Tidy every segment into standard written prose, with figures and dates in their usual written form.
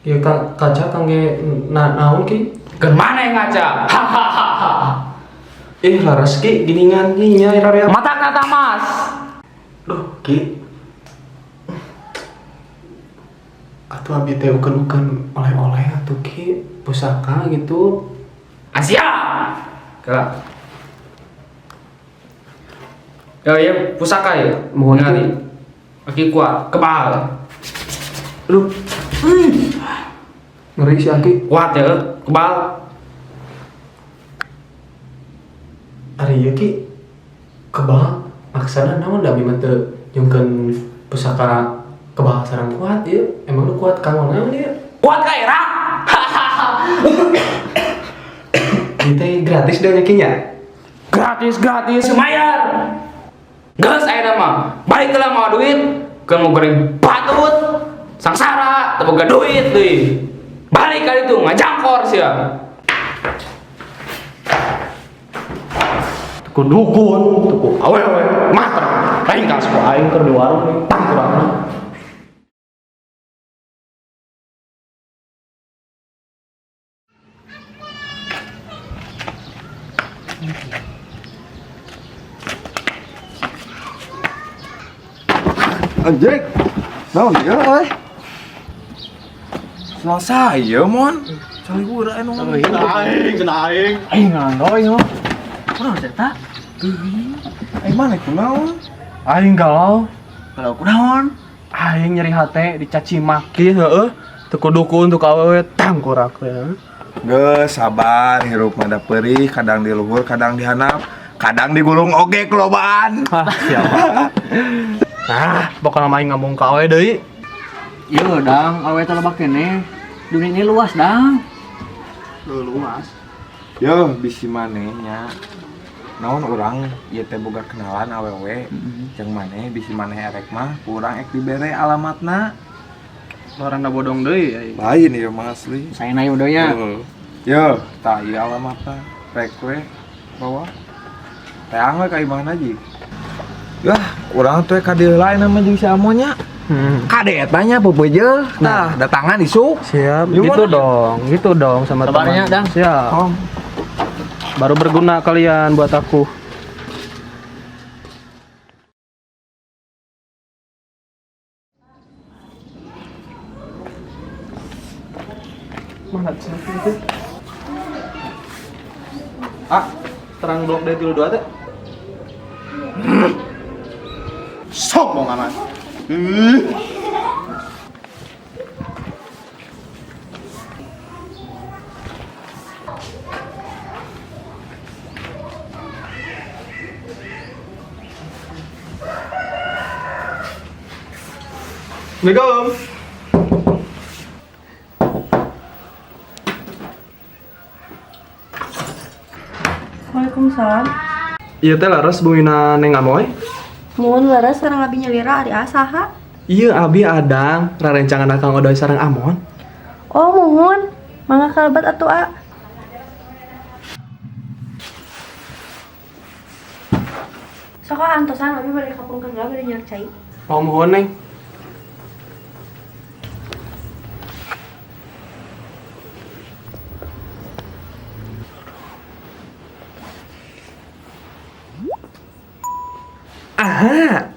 Ya kaca kangge naon ki? Ke mana yang ngaca? Hahaha. Laras ki giningan nya area. Mata kata mas. Duh, ki. Atuh abi teh ukeun oleh-oleh atuh ki pusaka gitu. Asia. Kela. Ya pusaka ya. Mohon Ngali. Aki kuat, kebal. Lu. Ngeri si Aki. Kuat ya, kebal. Ari ieu ki kebal maksana naon da mah teu nyungkeun pusaka kebal sareng kuat ieu. Emang lu kuat kanggo naon ieu? Kuat ka era. Ieu teh gratis da nyakinya. Gratis mayar. Gas ayeuna mah. Balik lah mau duit, keur mau goreng batut. Sangsara, teu boga duit deui. Balik kali itu ngajangkor sia. Tuku dukun, tuku awewe, mater. Aing ka sekolah aing keur di warung nih, tangkurang. Anjing. Naon ieu euy? Selasa ieu mon. Cari gura anu. Aing ngandoy ho. Kurang cerita. Aing mana kunaon? Aing galau, Kalau kunaon? aing nyeri hate dicaci maki heueuh. Tuku dukun, tuku awewe, tangkurak we. Geus sabar, hirup mah da perih, kadang di luhur, kadang di handap, kadang digulung oge kelobaan. Siapa? Nah, pokoknya main ngomong ke awe deui. Iya, dang, awe teh loba keneh. Dunia ini luas, dang. Luas. Yo, bisi maneh nya. Naon urang ieu teh boga kenalan awewe. Jeung maneh bisi maneh erek mah urang ek dibere alamatna. Laranda bodong deui aing. Lain ieu mah asli. Saya naik udonya. Yo, tah ieu alamatna. Rek we bawa. Teang we ka imahna ji. Yah, urang teh ka dieu lain nama jeung si Amonya. Kade tanya peupeujeuh. Tah, datangan isuk. Siap, Gimana? gitu dong sama Kabarnya, teman. Dang? Siap. Oh, Baru berguna kalian buat aku. Mana sih itu? Terang blok dari dulu dua teh. Sombong amat. Assalamualaikum. Waalaikumsalam. Iya teh laras bungina Neng Amoy. Mun leres sareng abi nyelira ari asaha. Iya abi adang rarencangan akang odoy sareng Amon. Oh muhun, mangga kalebat atuh a. Sok antosan abi balik kapung kangga bari nyak cai. Oh mohon Neng. Aha.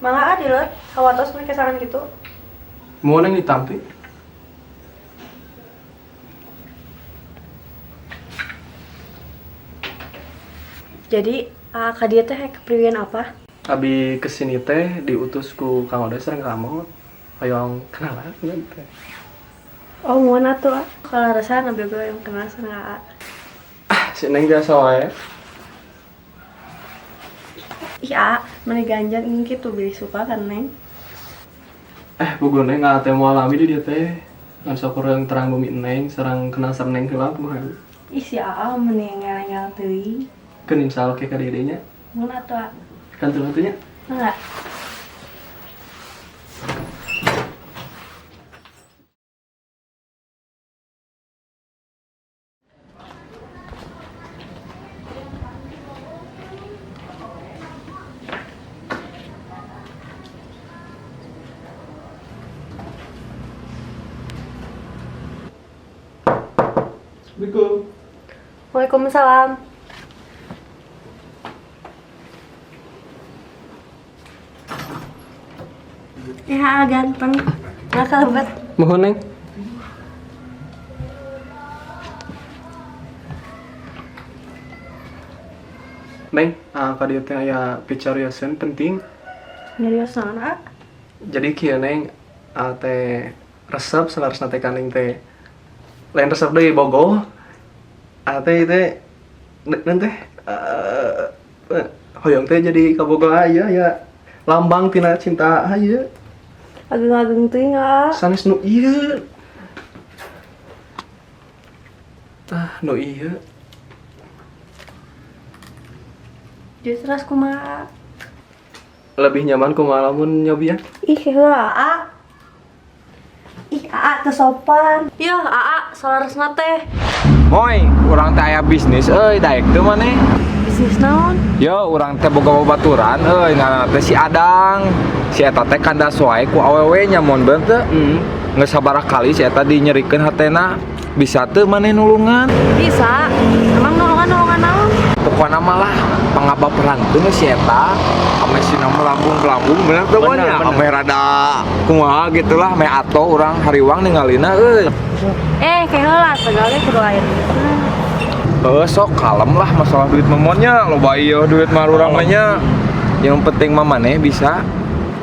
Mangga a dileut, kawatos make saran gitu. Mau Neng ditampi. Jadi ka dieu teh kepriwean apa? Abi kesini teh diutus ku Kang Odoy sareng kamu. Hoyong kenalan teh. Oh muhun atuh a. Kalarasan abi oge yang kenal sareng a. Si Neng biasa wae. Ih a, mani ganjang ingin kitu beli suka kan neng. Bugun Neng teh moal alami di dieu teh. Ngan sok urang terang bumi Neng sareng kenal sareng Neng heula kumaha. Ih si a meni ngarang teuing. Keun insya Allah ke kadidenya. Muhun atuh a. Kan tuh-tunya. Mangga. Waalaikumsalam. Ya ganteng. Nakal banget. Mohon neng. Neng, kadieu teh aya picariusan penting. Nyarios naon, A? Jadi kieu neng, teh resep salarasna teh kaneng teh. Lain resep deui bogoh. Teh teh hoyong teh jadi kabogoh aya ya lambang tina cinta aya. Ageng-ageng teuing, A. Sanes nu ieu. Nu ieu. Justru kumaha? Lebih nyaman kumaha lamun nyobi ya? Ih, heula, A. Ih, A teu sopan. Yeuh, A, salarasna teh. Moy, urang teh aya bisnis daek teu maneh. Bisnis naon? Yo, urang teh boga babaturan ngaranna teh si Adang. Si eta teh kandas wae ku awewe nyamun beun teu. Geus sabaraha kali si eta dinyerikeun hatena. Bisa teu maneh nulungan? Bisa. Emang nolongan naon? Pokona malah pangabaperan teu si eta. Ame sina melambung-melambung bener teu nya. Ame rada kumaha gitulah ame ato urang hariwang ningalina euy. Kayak heula segala kudu lain. Sok kalem lah masalah duit memonnya. Loba ieu duit mah urang mah nya. Yang penting mah maneh bisa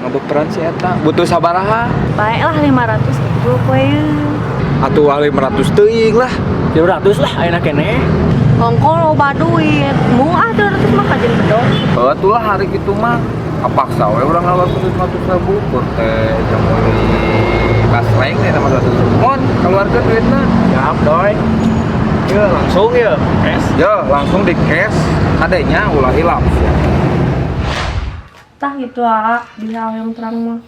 ngabaperan si eta. Butuh sabaraha? Bae lah 500.000 poe. Atuh 500 teuing lah. 200 lah ayeuna keneh. Ongkol loba duit. Muah 200 mah kajen bedog. Betul lah hari gitu mah. Kapaksa we urang ngaluarkeun 500.000 kur teh jang meuli gasleng teh nama 100.000. Mon keluarkeun duitna. Siap, Doy. Yuk, langsung ya. Cash. Yo, langsung di cash. Kadenya ulah hilap. Tah gitu, A. Bisa yang terang mah.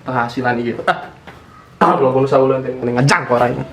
Penghasilan ieu. Belum saeuleun teh ngajang ku orangnya.